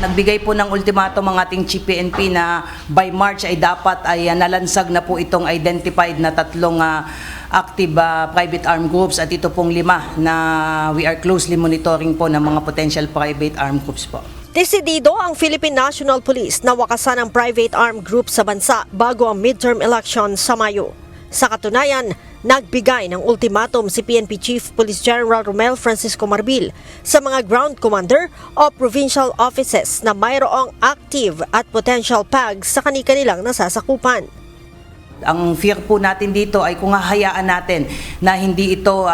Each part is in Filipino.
Nagbigay po ng ultimatum ang ating Chief PNP na by March ay dapat ay nalansag na po itong identified na tatlong active private armed groups at ito pong 5 na we are closely monitoring po ng mga potential private armed groups po. Desidido ang Philippine National Police na wakasan ang private armed group sa bansa bago ang midterm election sa Mayo. Sa katunayan, nagbigay ng ultimatum si PNP Chief Police General Romel Francisco Marbil sa mga ground commander o provincial offices na mayroong active at potential PAGs sa kanilang nasasakupan. Ang fear po natin dito ay kung hahayaan natin na hindi ito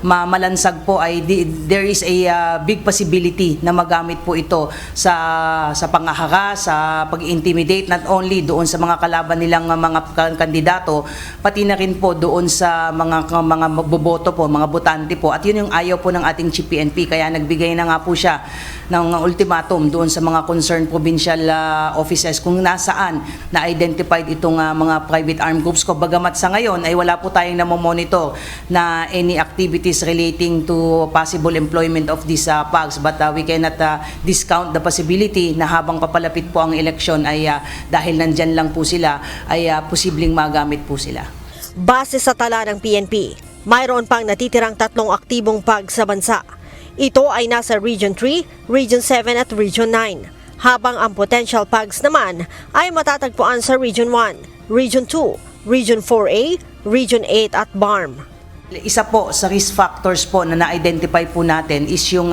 malansag po ay there is a big possibility na magamit po ito sa pangahara, sa pag-intimidate not only doon sa mga kalaban nilang mga kandidato, pati na rin po doon sa mga boboto po, mga botante po. At yun yung ayaw po ng ating Chief PNP, kaya nagbigay na nga po siya ng ultimatum doon sa mga concerned provincial offices kung nasaan na identified itong mga private armed groups ko. Bagamat sa ngayon ay wala po tayong namomonitor na any activities relating to possible employment of these PAGs, but we cannot discount the possibility na habang papalapit po ang eleksyon ay dahil nandyan lang po sila ay posibleng magamit po sila. Base sa tala ng PNP, mayroon pang natitirang 3 aktibong PAG sa bansa. Ito ay nasa Region 3, Region 7 at Region 9, habang ang potential PAGs naman ay matatagpuan sa Region 1, Region 2, Region 4A, Region 8 at BARM. Isa po sa risk factors po na na-identify po natin is yung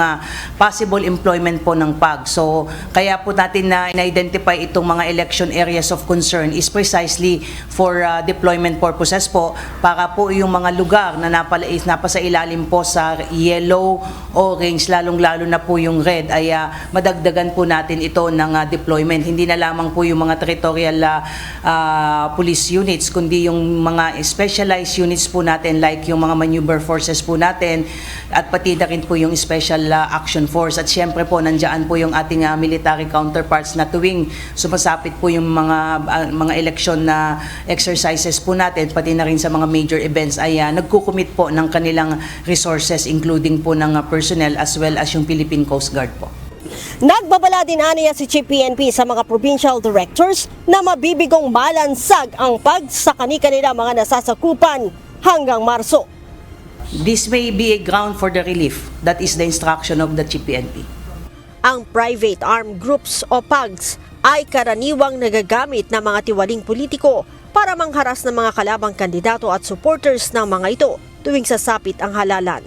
possible employment po ng PAG. So, kaya po natin na na-identify itong mga election areas of concern is precisely for deployment purposes po, para po yung mga lugar na napasa ilalim po sa yellow, orange, lalong-lalo na po yung red ay madagdagan po natin ito ng deployment. Hindi na lamang po yung mga territorial police units, kundi yung mga specialized units po natin like yung mga maneuver forces po natin at pati na rin po yung special action force. At syempre po nandiyan po yung ating military counterparts na tuwing sumasapit po yung mga election na exercises po natin, pati na rin sa mga major events ay nagkukumit po ng kanilang resources including po ng personnel as well as yung Philippine Coast Guard po. Nagbabala din aniya si Chief PNP sa mga provincial directors na mabibigong malansag ang PAG sa kani-kanila mga nasasakupan hanggang Marso. This may be a ground for the relief. That is the instruction of the Chief PNP. Ang private armed groups o PAGs ay karaniwang nagagamit ng mga tiwaling politiko para mangharas ng mga kalabang kandidato at supporters ng mga ito tuwing sasapit ang halalan.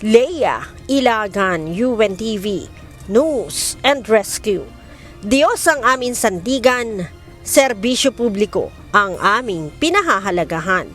Leia Ilagan, UNTV, News and Rescue. Diyos ang aming sandigan, serbisyo publiko ang aming pinahahalagahan.